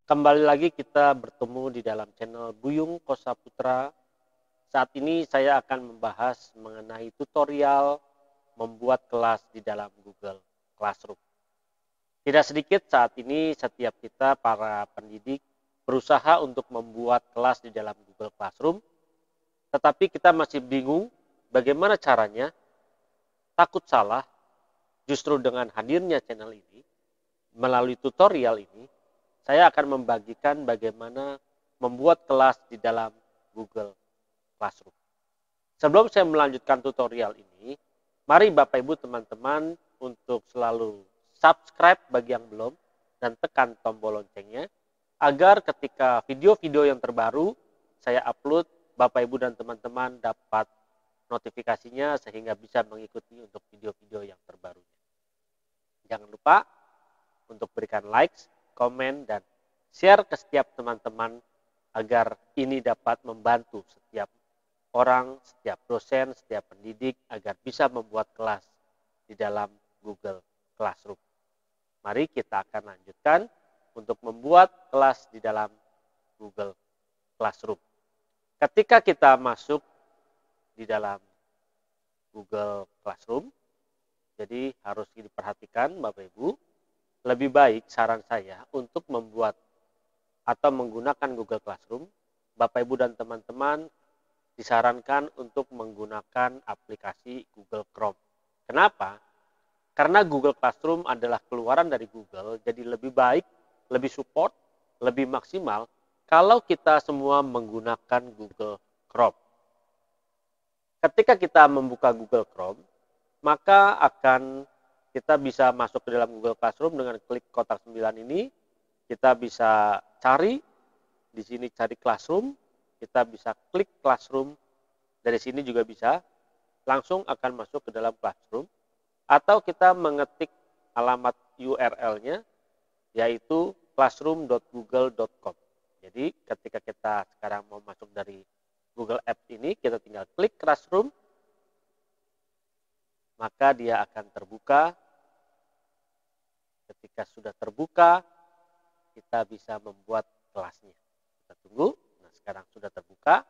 Kembali lagi kita bertemu di dalam channel Buyung Kosa Putra. Saat ini saya akan membahas mengenai tutorial membuat kelas di dalam Google Classroom. Tidak sedikit saat ini setiap kita para pendidik berusaha untuk membuat kelas di dalam Google Classroom, tetapi kita masih bingung bagaimana caranya, takut salah. Justru dengan hadirnya channel ini, melalui tutorial ini, saya akan membagikan bagaimana membuat kelas di dalam Google Classroom. Sebelum saya melanjutkan tutorial ini, mari Bapak Ibu teman-teman untuk selalu subscribe bagi yang belum dan tekan tombol loncengnya agar ketika video-video yang terbaru saya upload, Bapak Ibu dan teman-teman dapat notifikasinya sehingga bisa mengikuti untuk video-video yang terbarunya. Jangan lupa untuk berikan likes, komen, dan share ke setiap teman-teman agar ini dapat membantu setiap orang, setiap dosen, setiap pendidik agar bisa membuat kelas di dalam Google Classroom. Mari kita akan lanjutkan untuk membuat kelas di dalam Google Classroom. Ketika kita masuk di dalam Google Classroom, jadi harus diperhatikan Bapak Ibu, lebih baik saran saya untuk membuat atau menggunakan Google Classroom, Bapak Ibu dan teman-teman disarankan untuk menggunakan aplikasi Google Chrome. Kenapa? Karena Google Classroom adalah keluaran dari Google, jadi lebih baik, lebih support, lebih maksimal kalau kita semua menggunakan Google Chrome. Ketika kita membuka Google Chrome, maka akan kita bisa masuk ke dalam Google Classroom dengan klik kotak 9 ini. Kita bisa cari, di sini cari Classroom, kita bisa klik Classroom, dari sini juga bisa, langsung akan masuk ke dalam Classroom, atau kita mengetik alamat URL-nya, yaitu classroom.google.com. Jadi ketika kita sekarang mau masuk dari Google Apps ini, kita tinggal klik Classroom, maka dia akan terbuka. Ketika sudah terbuka, kita bisa membuat kelasnya. Kita tunggu. Nah, sekarang sudah terbuka.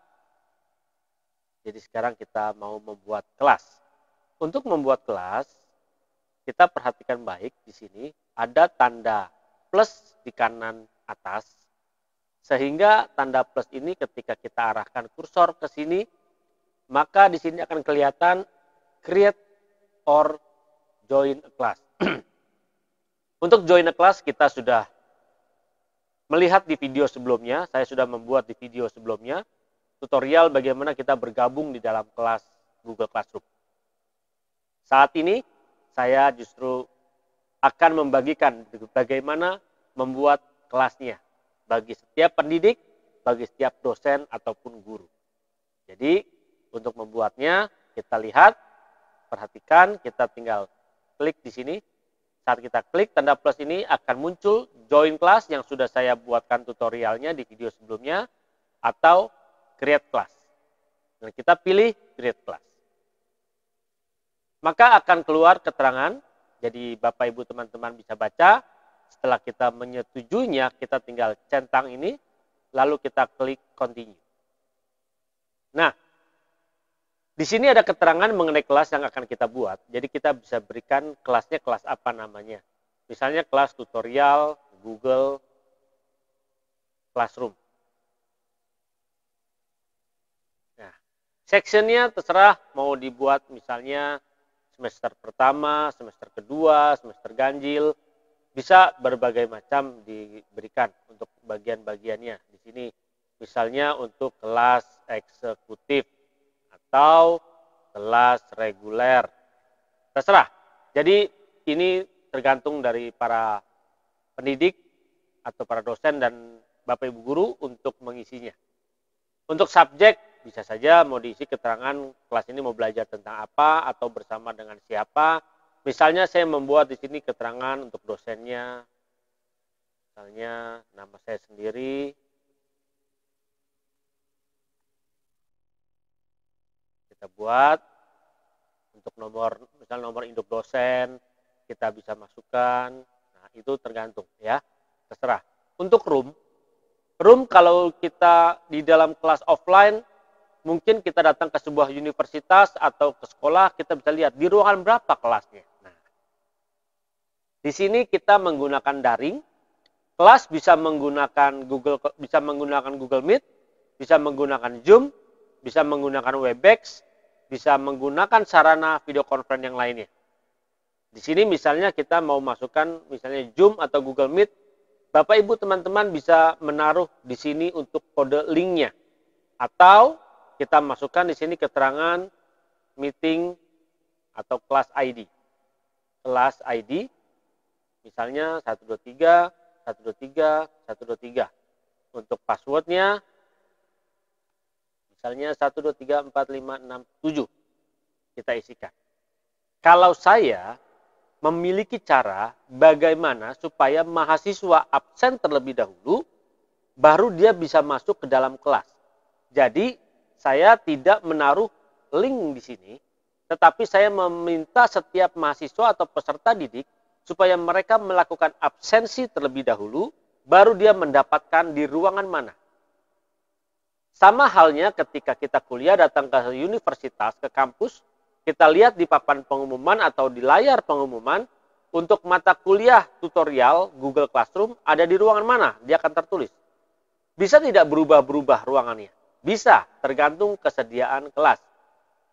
Jadi sekarang kita mau membuat kelas. Untuk membuat kelas, kita perhatikan baik di sini ada tanda plus di kanan atas. Sehingga tanda plus ini ketika kita arahkan kursor ke sini, maka di sini akan kelihatan create or join a class. Untuk join a class kita sudah melihat di video sebelumnya, saya sudah membuat di video sebelumnya tutorial bagaimana kita bergabung di dalam kelas Google Classroom. Saat ini saya justru akan membagikan bagaimana membuat kelasnya bagi setiap pendidik, bagi setiap dosen ataupun guru. Jadi untuk membuatnya kita lihat, perhatikan, kita tinggal klik di sini. Saat kita klik tanda plus ini akan muncul join class yang sudah saya buatkan tutorialnya di video sebelumnya, atau create class. Dan kita pilih create class. Maka akan keluar keterangan, jadi Bapak Ibu teman-teman bisa baca. Setelah kita menyetujuinya, kita tinggal centang ini, lalu kita klik continue. Nah, di sini ada keterangan mengenai kelas yang akan kita buat. Jadi kita bisa berikan kelasnya kelas apa namanya. Misalnya kelas tutorial Google Classroom. Nah, sectionnya terserah mau dibuat misalnya semester pertama, semester kedua, semester ganjil. Bisa berbagai macam diberikan untuk bagian-bagiannya. Di sini misalnya untuk kelas eksekutif atau kelas reguler, terserah. Jadi ini tergantung dari para pendidik atau para dosen dan Bapak Ibu guru untuk mengisinya. Untuk subjek bisa saja mau diisi keterangan kelas ini mau belajar tentang apa atau bersama dengan siapa. Misalnya saya membuat di sini keterangan untuk dosennya, misalnya nama saya sendiri. Kita buat untuk nomor, misalnya nomor induk dosen, kita bisa masukkan. Nah, itu tergantung ya, terserah. Untuk room, Room kalau kita di dalam kelas offline, mungkin kita datang ke sebuah universitas atau ke sekolah, kita bisa lihat di ruangan berapa kelasnya. Nah, di sini kita menggunakan daring, kelas bisa menggunakan Google Meet, bisa menggunakan Zoom, bisa menggunakan Webex, bisa menggunakan sarana video conference yang lainnya. Di sini misalnya kita mau masukkan misalnya Zoom atau Google Meet, Bapak Ibu teman-teman bisa menaruh di sini untuk kode linknya. Atau kita masukkan di sini keterangan meeting atau kelas ID. Kelas ID misalnya 123, 123, 123. Untuk passwordnya misalnya 1234567 kita isikan. Kalau saya memiliki cara bagaimana supaya mahasiswa absen terlebih dahulu, baru dia bisa masuk ke dalam kelas. Jadi, saya tidak menaruh link di sini, tetapi saya meminta setiap mahasiswa atau peserta didik supaya mereka melakukan absensi terlebih dahulu, baru dia mendapatkan di ruangan mana. Sama halnya ketika kita kuliah datang ke universitas, ke kampus, kita lihat di papan pengumuman atau di layar pengumuman, untuk mata kuliah tutorial Google Classroom ada di ruangan mana, dia akan tertulis. Bisa tidak berubah-berubah ruangannya? Bisa, tergantung kesediaan kelas.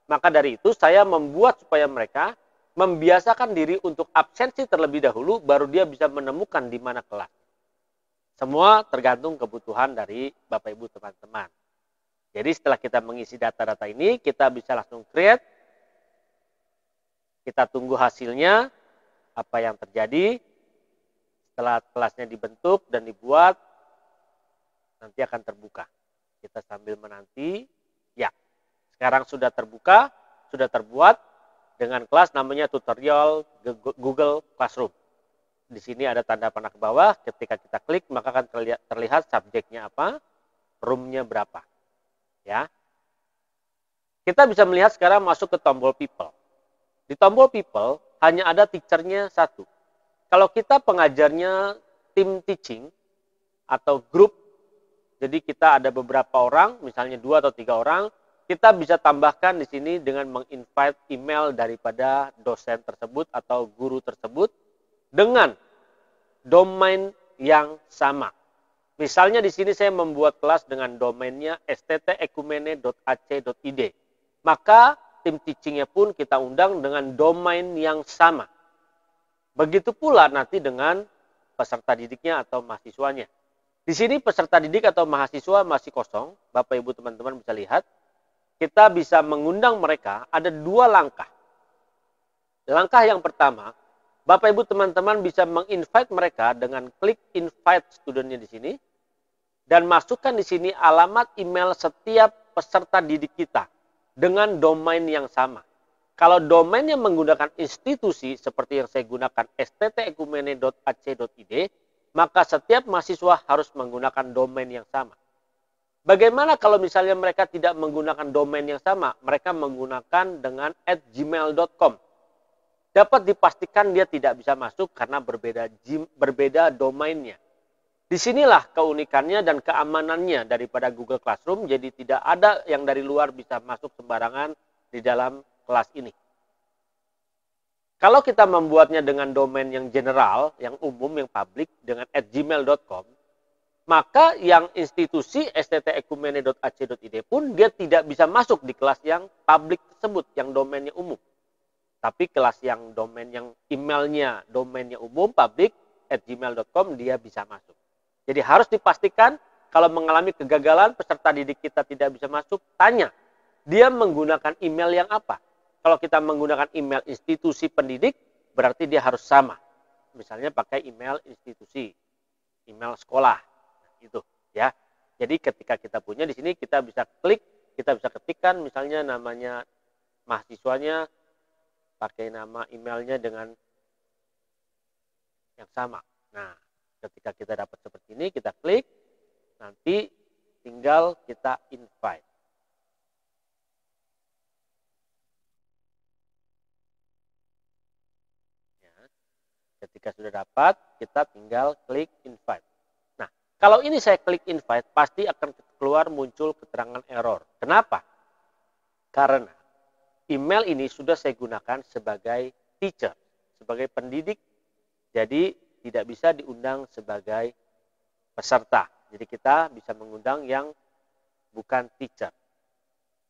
Maka dari itu saya membuat supaya mereka membiasakan diri untuk absensi terlebih dahulu, baru dia bisa menemukan di mana kelas. Semua tergantung kebutuhan dari Bapak Ibu teman-teman. Jadi setelah kita mengisi data-data ini, kita bisa langsung create. Kita tunggu hasilnya, apa yang terjadi. Setelah kelasnya dibentuk dan dibuat, nanti akan terbuka. Kita sambil menanti. Ya, sekarang sudah terbuka, sudah terbuat dengan kelas namanya tutorial Google Classroom. Di sini ada tanda panah ke bawah, ketika kita klik maka akan terlihat subjeknya apa, roomnya berapa. Ya, kita bisa melihat sekarang masuk ke tombol people. Di tombol people hanya ada teachernya satu. Kalau kita pengajarnya tim teaching atau grup, jadi kita ada beberapa orang, misalnya 2 atau 3 orang, kita bisa tambahkan di sini dengan menginvite email daripada dosen tersebut atau guru tersebut dengan domain yang sama. Misalnya di sini saya membuat kelas dengan domainnya sttekumene.ac.id. Maka tim teachingnya pun kita undang dengan domain yang sama. Begitu pula nanti dengan peserta didiknya atau mahasiswanya. Di sini peserta didik atau mahasiswa masih kosong, Bapak Ibu teman-teman bisa lihat. Kita bisa mengundang mereka, ada 2 langkah. Langkah yang pertama, Bapak Ibu teman-teman bisa menginvite mereka dengan klik invite studentnya di sini. Dan masukkan di sini alamat email setiap peserta didik kita dengan domain yang sama. Kalau domainnya menggunakan institusi seperti yang saya gunakan sttekumene.ac.id, maka setiap mahasiswa harus menggunakan domain yang sama. Bagaimana kalau misalnya mereka tidak menggunakan domain yang sama? Mereka menggunakan dengan @gmail.com. Dapat dipastikan dia tidak bisa masuk karena berbeda domainnya. Disinilah keunikannya dan keamanannya daripada Google Classroom, jadi tidak ada yang dari luar bisa masuk sembarangan di dalam kelas ini. Kalau kita membuatnya dengan domain yang general, yang umum, yang publik, dengan @gmail.com, maka yang institusi sttekumene.ac.id pun dia tidak bisa masuk di kelas yang publik tersebut, yang domainnya umum. Tapi kelas yang domain yang emailnya, domainnya umum, publik, @gmail.com, dia bisa masuk. Jadi harus dipastikan kalau mengalami kegagalan, peserta didik kita tidak bisa masuk, tanya, dia menggunakan email yang apa? Kalau kita menggunakan email institusi pendidik, berarti dia harus sama. Misalnya pakai email institusi, email sekolah, itu ya. Jadi ketika kita punya di sini kita bisa klik, kita bisa ketikkan misalnya namanya mahasiswanya, pakai nama emailnya dengan yang sama. Nah, ketika kita dapat seperti ini, kita klik, nanti tinggal kita invite. Ya, ketika sudah dapat, kita tinggal klik invite. Nah, Kalau ini saya klik invite, pasti akan keluar muncul keterangan error. Kenapa? Karena email ini sudah saya gunakan sebagai teacher, sebagai pendidik, jadi tidak bisa diundang sebagai peserta. Jadi kita bisa mengundang yang bukan teacher.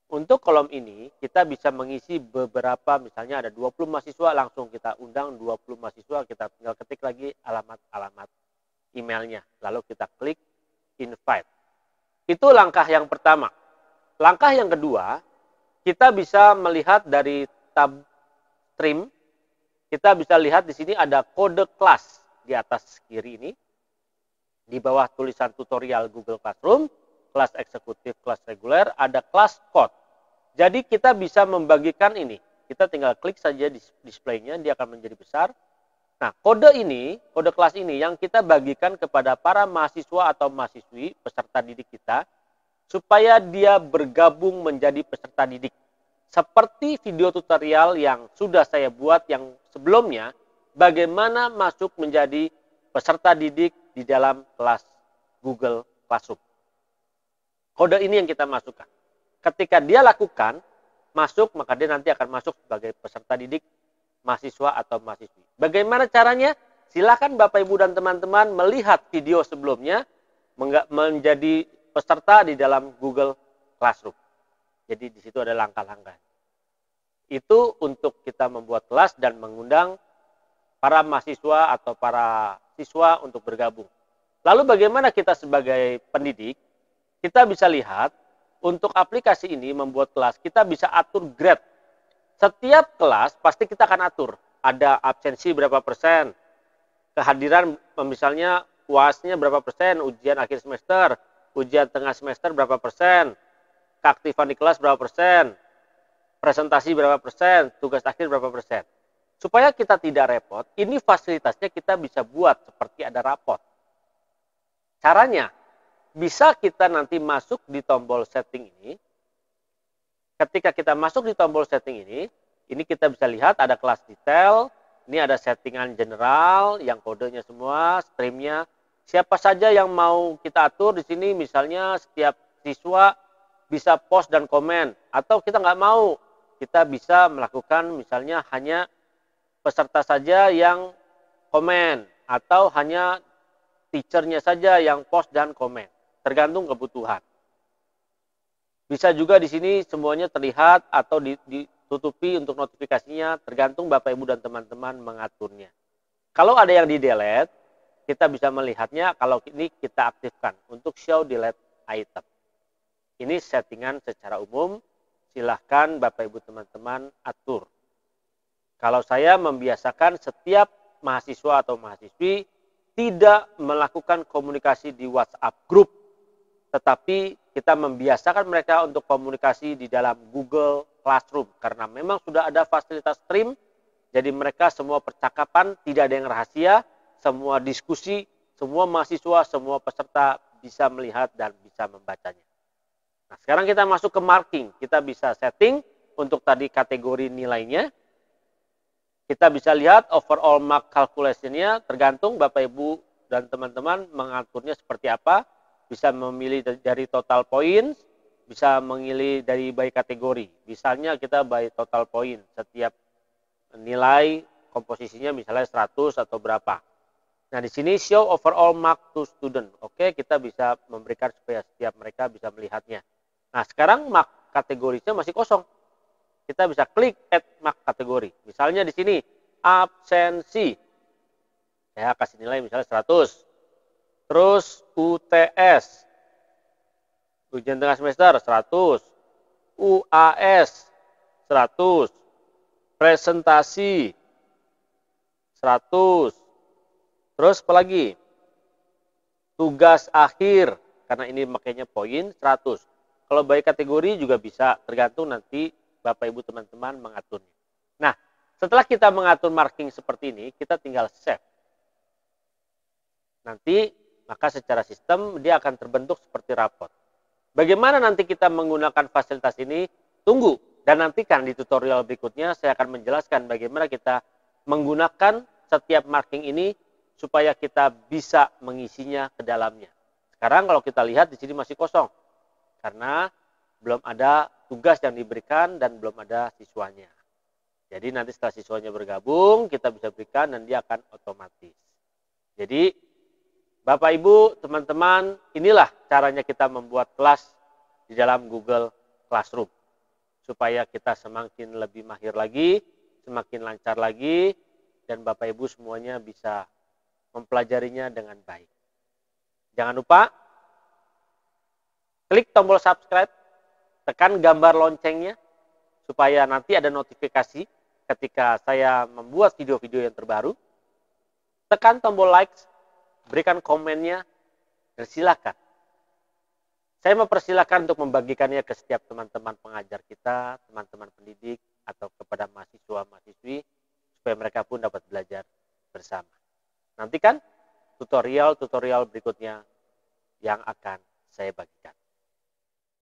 Untuk kolom ini kita bisa mengisi beberapa, misalnya ada 20 mahasiswa, langsung kita undang 20 mahasiswa, kita tinggal ketik lagi alamat-alamat emailnya, lalu kita klik invite. Itu langkah yang pertama. Langkah yang kedua, kita bisa melihat dari tab stream, kita bisa lihat di sini ada kode kelas di atas kiri ini, di bawah tulisan tutorial Google Classroom, kelas eksekutif, kelas reguler, ada kelas code. Jadi kita bisa membagikan ini. Kita tinggal klik saja di displaynya, dia akan menjadi besar. Nah, kode ini, kode kelas ini yang kita bagikan kepada para mahasiswa atau mahasiswi peserta didik kita, supaya dia bergabung menjadi peserta didik. Seperti video tutorial yang sudah saya buat yang sebelumnya, bagaimana masuk menjadi peserta didik di dalam kelas Google Classroom. Kode ini yang kita masukkan. Ketika dia lakukan, masuk, maka dia nanti akan masuk sebagai peserta didik, mahasiswa atau mahasiswi. Bagaimana caranya? Silakan Bapak Ibu dan teman-teman melihat video sebelumnya menjadi peserta di dalam Google Classroom. Jadi di situ ada langkah-langkah. Itu untuk kita membuat kelas dan mengundang para mahasiswa atau para siswa untuk bergabung. Lalu bagaimana kita sebagai pendidik? Kita bisa lihat, untuk aplikasi ini membuat kelas, kita bisa atur grade. Setiap kelas pasti kita akan atur. Ada absensi berapa persen, kehadiran misalnya UAS-nya berapa persen, ujian akhir semester, ujian tengah semester berapa persen, keaktifan di kelas berapa persen, presentasi berapa persen, tugas akhir berapa persen. Supaya kita tidak repot, ini fasilitasnya kita bisa buat seperti ada rapot. Caranya, bisa kita nanti masuk di tombol setting ini. Ketika kita masuk di tombol setting ini kita bisa lihat ada kelas detail, ini ada settingan general yang kodenya semua, streamnya. Siapa saja yang mau kita atur di sini, misalnya setiap siswa bisa post dan komen, atau kita nggak mau, kita bisa melakukan misalnya hanya peserta saja yang komen, atau hanya teachernya saja yang post dan komen. Tergantung kebutuhan. Bisa juga di sini semuanya terlihat atau ditutupi untuk notifikasinya, tergantung Bapak Ibu dan teman-teman mengaturnya. Kalau ada yang di-delete, kita bisa melihatnya kalau ini kita aktifkan untuk show delete item. Ini settingan secara umum, silahkan Bapak Ibu teman-teman atur. Kalau saya membiasakan setiap mahasiswa atau mahasiswi tidak melakukan komunikasi di WhatsApp group, tetapi kita membiasakan mereka untuk komunikasi di dalam Google Classroom. Karena memang sudah ada fasilitas stream, jadi mereka semua percakapan, tidak ada yang rahasia, semua diskusi, semua mahasiswa, semua peserta bisa melihat dan bisa membacanya. Nah, sekarang kita masuk ke marking. Kita bisa setting untuk tadi kategori nilainya. Kita bisa lihat overall mark calculation-nya, tergantung Bapak Ibu dan teman-teman mengaturnya seperti apa. Bisa memilih dari total points, bisa memilih dari by kategori. Misalnya kita by total point, setiap nilai komposisinya misalnya 100 atau berapa. Nah, di sini show overall mark to student. Oke, kita bisa memberikan supaya setiap mereka bisa melihatnya. Nah, sekarang mark kategorinya masih kosong. Kita bisa klik add mark kategori. Misalnya di sini absensi. Saya kasih nilai misalnya 100. Terus UTS, ujian tengah semester 100, UAS 100, presentasi 100, terus apa lagi? Tugas akhir, karena ini makanya poin 100. Kalau by kategori juga bisa, tergantung nanti Bapak Ibu teman-teman mengaturnya. Nah, setelah kita mengatur marking seperti ini, kita tinggal save. Nanti maka secara sistem dia akan terbentuk seperti rapot. Bagaimana nanti kita menggunakan fasilitas ini? Tunggu dan nantikan di tutorial berikutnya saya akan menjelaskan bagaimana kita menggunakan setiap marking ini supaya kita bisa mengisinya ke dalamnya. Sekarang kalau kita lihat di sini masih kosong, karena belum ada tugas yang diberikan dan belum ada siswanya. Jadi nanti setelah siswanya bergabung, kita bisa berikan dan dia akan otomatis. Jadi Bapak Ibu, teman-teman, inilah caranya kita membuat kelas di dalam Google Classroom. Supaya kita semakin lebih mahir lagi, semakin lancar lagi, dan Bapak Ibu semuanya bisa mempelajarinya dengan baik. Jangan lupa klik tombol subscribe, tekan gambar loncengnya, supaya nanti ada notifikasi ketika saya membuat video-video yang terbaru. Tekan tombol like, berikan komennya, dan silakan. Saya mempersilahkan untuk membagikannya ke setiap teman-teman pengajar kita, teman-teman pendidik, atau kepada mahasiswa-mahasiswi, supaya mereka pun dapat belajar bersama. Nantikan tutorial-tutorial berikutnya yang akan saya bagikan.